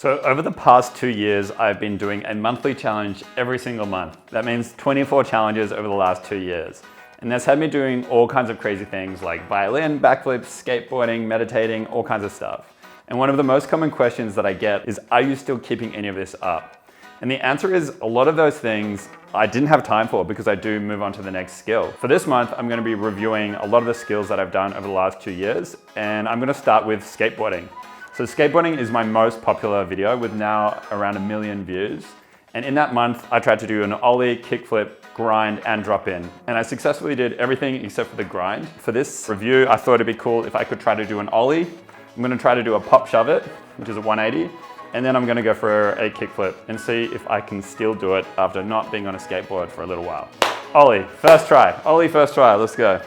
So over the past 2 years, I've been doing a monthly challenge every single month. That means 24 challenges over the last 2 years. And that's had me doing all kinds of crazy things like violin, backflips, skateboarding, meditating, all kinds of stuff. And one of the most common questions that I get is, are you still keeping any of this up? And the answer is a lot of those things I didn't have time for because I do move on to the next skill. For this month, I'm gonna be reviewing a lot of the skills that I've done over the last 2 years. And I'm gonna start with skateboarding. So skateboarding is my most popular video with now around 1 million views. And in that month, I tried to do an ollie, kickflip, grind, and drop in. And I successfully did everything except for the grind. For this review, I thought it'd be cool if I could try to do an ollie. I'm gonna try to do a pop shove it, which is a 180. And then I'm gonna go for a kickflip and see if I can still do it after not being on a skateboard for a little while. Ollie, first try. Ollie, first try, let's go.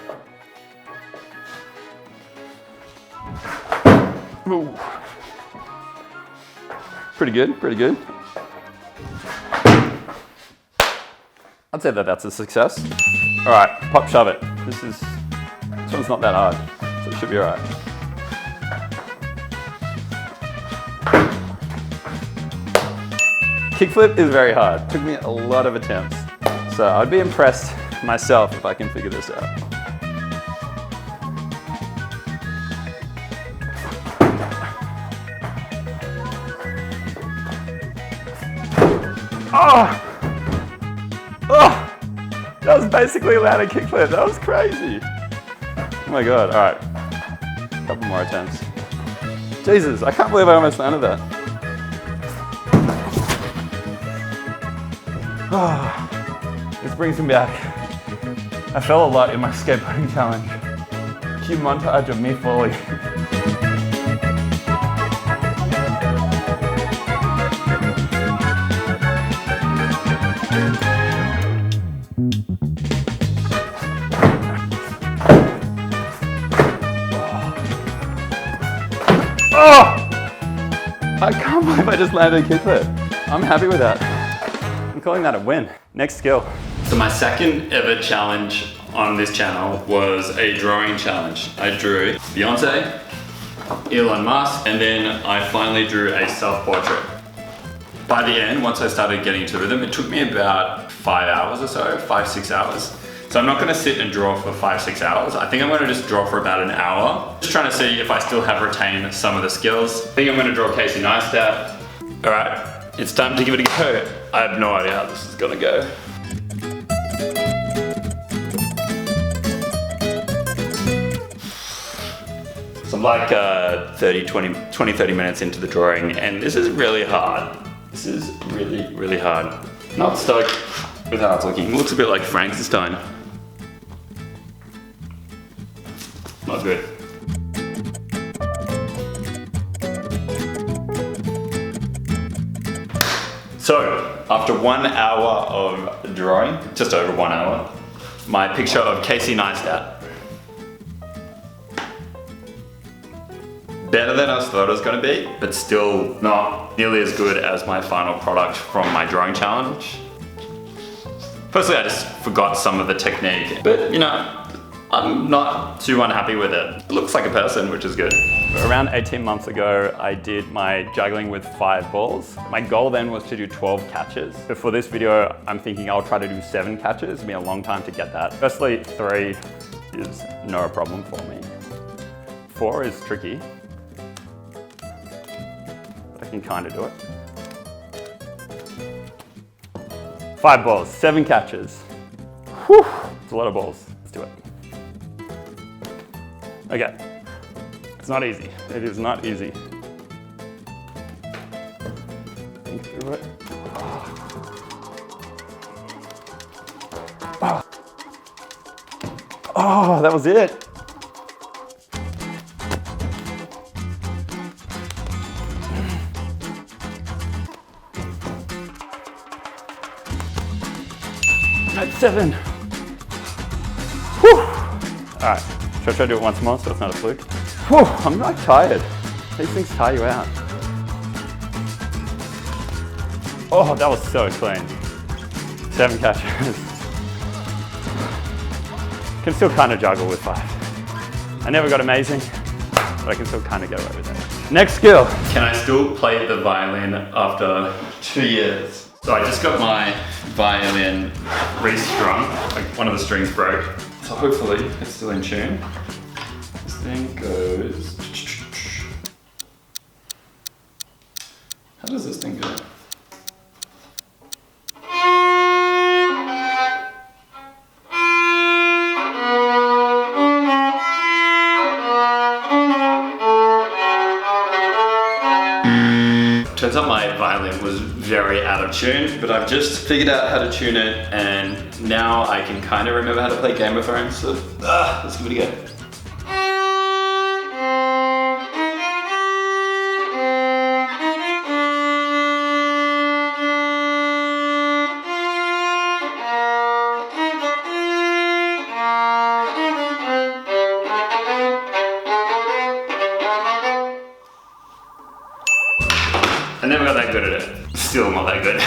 Ooh. Pretty good, pretty good. I'd say that that's a success. All right, pop shove it. This one's not that hard, so it should be all right. Kickflip is very hard. Took me a lot of attempts. So I'd be impressed myself if I can figure this out. Oh! Oh! That was basically a ladder kickflip. That was crazy. Oh my God, all right. Couple more attempts. Jesus, I can't believe I almost landed that. Oh, this brings me back. I fell a lot in my skateboarding challenge. Cue montage of me falling. Oh! I can't believe I just landed a kickflip. I'm happy with that. I'm calling that a win. Next skill. So my second ever challenge on this channel was a drawing challenge. I drew Beyonce, Elon Musk, and then I finally drew a self-portrait. By the end, once I started getting into rhythm, it took me about 5 hours or so, 5-6 hours. So I'm not gonna sit and draw for 5-6 hours. I think I'm gonna just draw for about an hour. Just trying to see if I still have retained some of the skills. I think I'm gonna draw Casey Neistat. All right, it's time to give it a go. I have no idea how this is gonna go. So I'm like 20-30 minutes into the drawing, and this is really hard. This is really, really hard. Not stoked with how it's looking. It looks a bit like Frankenstein. Not good. So, after 1 hour of drawing, just over 1 hour, my picture of Casey Neistat. Better than I thought it was going to be, but still not nearly as good as my final product from my drawing challenge. Personally, I just forgot some of the technique, but you know, I'm not too unhappy with it. It looks like a person, which is good. Around 18 months ago, I did my juggling with 5 balls. My goal then was to do 12 catches. But for this video, I'm thinking I'll try to do 7 catches. It'll be a long time to get that. Firstly, 3 is no problem for me. 4 is tricky. I can kind of do it. 5 balls, 7 catches. Whew, it's a lot of balls. Let's do it. Okay, it's not easy. It is not easy. Think through it. Oh. Oh, that was it. At 7. Whew. All right, should I try to do it once more so it's not a fluke? Whew, I'm not tired. These things tire you out. Oh, that was so clean. 7 catches. Can still kind of juggle with 5. I never got amazing, but I can still kind of get away with it. Next skill. Can I still play the violin after 2 years? So I just got my violin restrung, like one of the strings broke. So hopefully it's still in tune. This thing goes. How does this thing go? Turns out my violin was very out of tune, but I've just figured out how to tune it, and now I can kind of remember how to play Game of Thrones, so let's give it a go. I never got that good at it. Still not that good.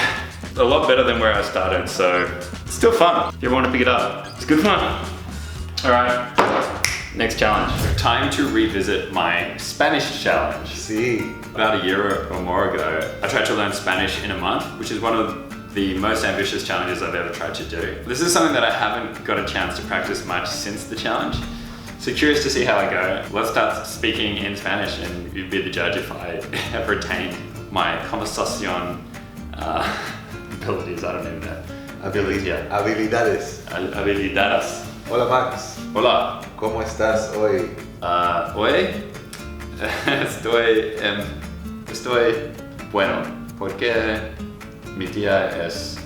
A lot better than where I started, so it's still fun. If you ever want to pick it up, it's good fun. All right, next challenge. Time to revisit my Spanish challenge. Sí. About a year or more ago, I tried to learn Spanish in a month, which is one of the most ambitious challenges I've ever tried to do. This is something that I haven't got a chance to practice much since the challenge. So curious to see how I go. Let's start speaking in Spanish and you'd be the judge if I have retained my conversación abilities. I don't even know. Habilidades. Habilidades. Hola Max. Hola. ¿Cómo estás hoy? Hoy estoy bueno porque mi día es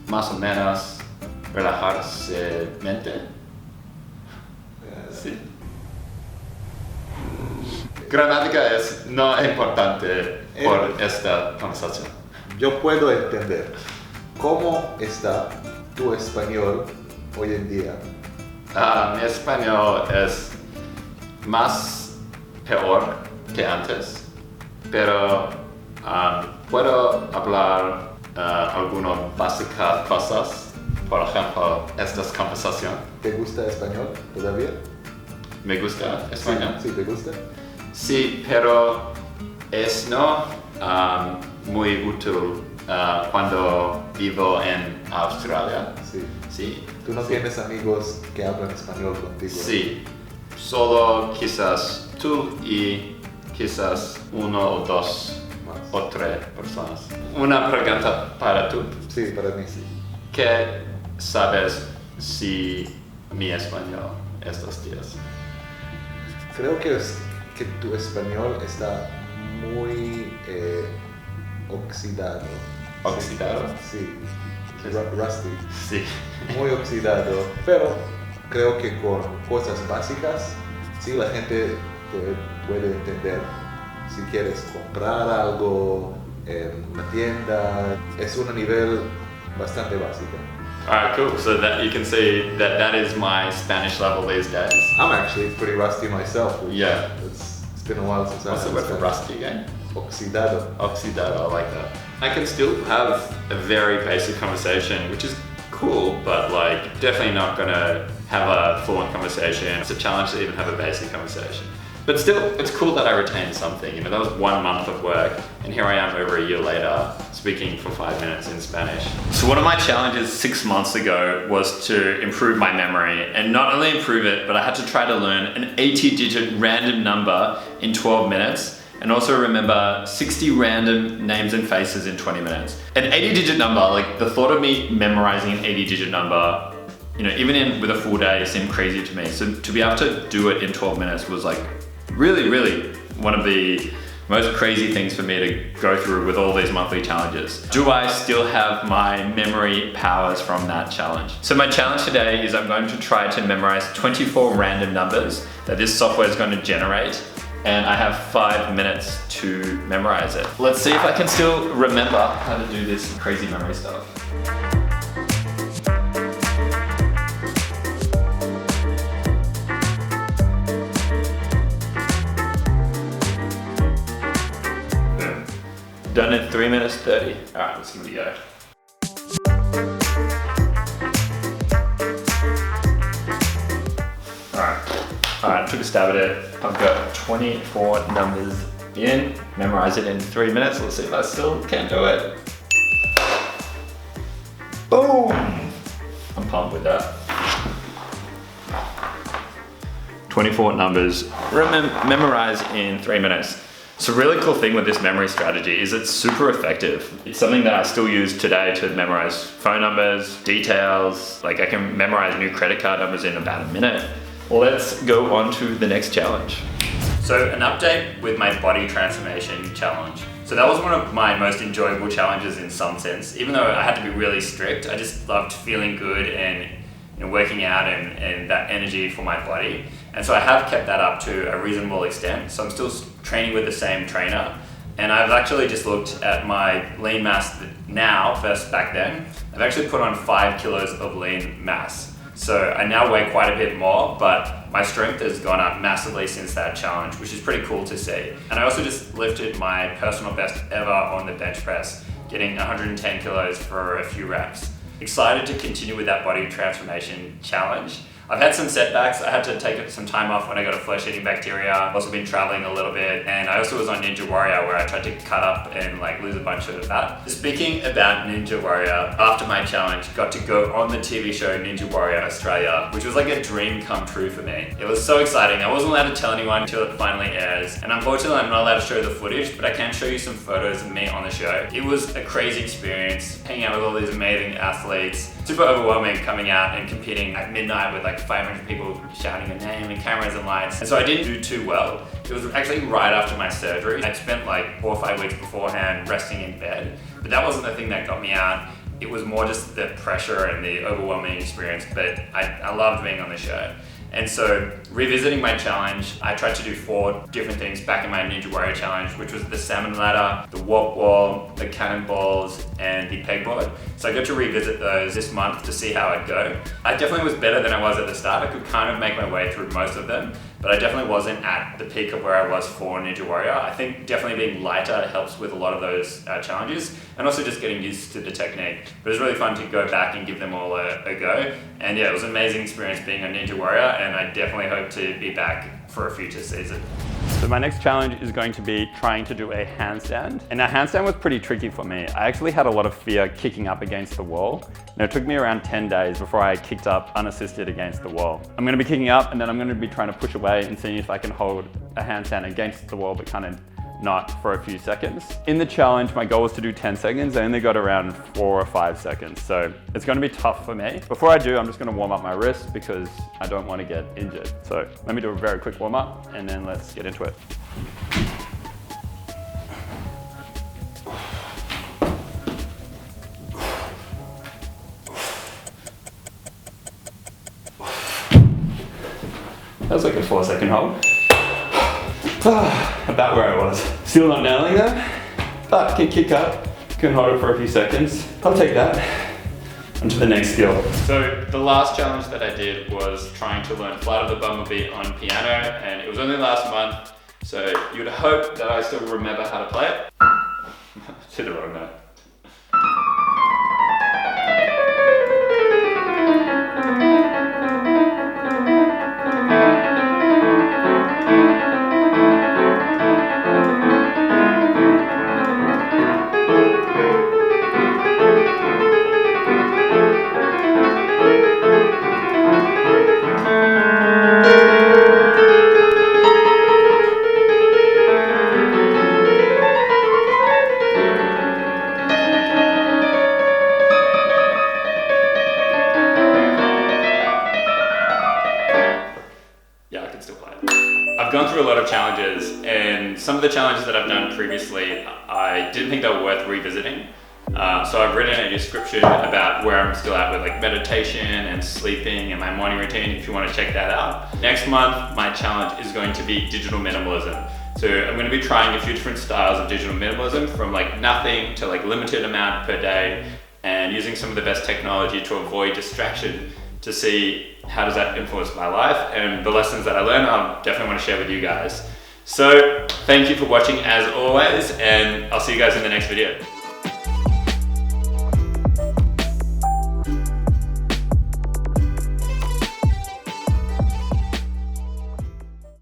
más o menos relajarse mente. Sí. Gramática es no importante por esta conversación. Yo puedo entender. ¿Cómo está tu español hoy en día? Mi español es más peor que antes, pero puedo hablar algunas básicas cosas, por ejemplo, estas conversaciones. ¿Te gusta español todavía? ¿Me gusta español? Sí, ¿te gusta? Sí, pero es no muy útil cuando vivo en Australia. Sí. Sí. ¿Tú no tienes amigos que hablan español contigo? Sí, solo quizás tú y quizás uno o dos Más. o tres personas. Una pregunta para tú. Sí, para mí sí. ¿Qué sabes si mi español estos días? Creo que tu español está muy oxidado. ¿Oxidado? Sí. Rusty. Sí. Muy oxidado, pero creo que con cosas básicas, sí, la gente te puede entender. Si quieres comprar algo en una tienda, es un nivel bastante básico. Alright, cool. So that you can see that is my Spanish level these days. I'm actually pretty rusty myself. Yeah. It's been a while since What's the word for rusty again? Oxidado. Oxidado, I like that. I can still have a very basic conversation, which is cool, but like definitely not gonna have a fluent conversation. It's a challenge to even have a basic conversation. But still, it's cool that I retained something. You know, that was 1 month of work, and here I am over a year later, speaking for 5 minutes in Spanish. So one of my challenges 6 months ago was to improve my memory, and not only improve it, but I had to try to learn an 80-digit random number in 12 minutes, and also remember 60 random names and faces in 20 minutes. An 80-digit number, like the thought of me memorizing an 80-digit number, you know, even with a full day seemed crazy to me. So to be able to do it in 12 minutes was like really one of the most crazy things for me to go through with all these monthly challenges. Do I still have my memory powers from that challenge? So my challenge today is I'm going to try to memorize 24 random numbers that this software is going to generate, and I have 5 minutes to memorize it. Let's see if I can still remember how to do this crazy memory stuff. Done in 3 minutes 30. All right, let's give it a go. All right, Alright, took a stab at it. I've got 24 numbers in. Memorize it in 3 minutes. Let's see if I still can do it. Boom! I'm pumped with that. 24 numbers, memorize in 3 minutes. So a really cool thing with this memory strategy is it's super effective. It's something that I still use today to memorize phone numbers, details, like I can memorize new credit card numbers in about a minute. Let's go on to the next challenge. So an update with my body transformation challenge. So that was one of my most enjoyable challenges in some sense. Even though I had to be really strict, I just loved feeling good and working out and that energy for my body. And so I have kept that up to a reasonable extent. So I'm still training with the same trainer. And I've actually just looked at my lean mass now versus back then. I've actually put on 5 kilos of lean mass. So I now weigh quite a bit more, but my strength has gone up massively since that challenge, which is pretty cool to see. And I also just lifted my personal best ever on the bench press, getting 110 kilos for a few reps. Excited to continue with that body transformation challenge. I've had some setbacks. I had to take some time off when I got a flesh-eating bacteria. I've also been traveling a little bit, and I also was on Ninja Warrior where I tried to cut up and lose a bunch of fat. Speaking about Ninja Warrior, after my challenge, got to go on the TV show Ninja Warrior Australia, which was like a dream come true for me. It was so exciting. I wasn't allowed to tell anyone until it finally airs, and unfortunately I'm not allowed to show the footage, but I can show you some photos of me on the show. It was a crazy experience, hanging out with all these amazing athletes. Super overwhelming coming out and competing at midnight with 500 people shouting your name and cameras and lights. And so I didn't do too well. It was actually right after my surgery. I'd spent 4 or 5 weeks beforehand resting in bed, but that wasn't the thing that got me out. It was more just the pressure and the overwhelming experience, but I loved being on the show. And so revisiting my challenge, I tried to do 4 different things back in my Ninja Warrior challenge, which was the salmon ladder, the warp wall, the cannonballs, and the pegboard. So I got to revisit those this month to see how I'd go. I definitely was better than I was at the start. I could kind of make my way through most of them, but I definitely wasn't at the peak of where I was for Ninja Warrior. I think definitely being lighter helps with a lot of those challenges, and also just getting used to the technique. But it was really fun to go back and give them all a go. And yeah, it was an amazing experience being on Ninja Warrior, and I definitely hope to be back for a future season. So my next challenge is going to be trying to do a handstand. And now handstand was pretty tricky for me. I actually had a lot of fear kicking up against the wall. And it took me around 10 days before I kicked up unassisted against the wall. I'm gonna be kicking up and then I'm gonna be trying to push away and seeing if I can hold a handstand against the wall, but kind of not for a few seconds. In the challenge, my goal was to do 10 seconds. I only got around 4 or 5 seconds. So it's gonna be tough for me. Before I do, I'm just gonna warm up my wrist because I don't wanna get injured. So let me do a very quick warm up and then let's get into it. That was like a 4-second hold. About where I was. Still not nailing that, but can kick up, can hold it for a few seconds. I'll take that. On to the next skill. So the last challenge that I did was trying to learn Flight of the Bumblebee on piano, and it was only last month, so you would hope that I still remember how to play it. To the wrong note. I've gone through a lot of challenges, and some of the challenges that I've done previously, I didn't think they were worth revisiting. So I've written a description about where I'm still at with meditation and sleeping and my morning routine if you want to check that out. Next month, my challenge is going to be digital minimalism. So I'm going to be trying a few different styles of digital minimalism, from nothing to limited amount per day, and using some of the best technology to avoid distraction to see how does that influence my life, and the lessons that I learned I'll definitely want to share with you guys. So thank you for watching as always, and I'll see you guys in the next video.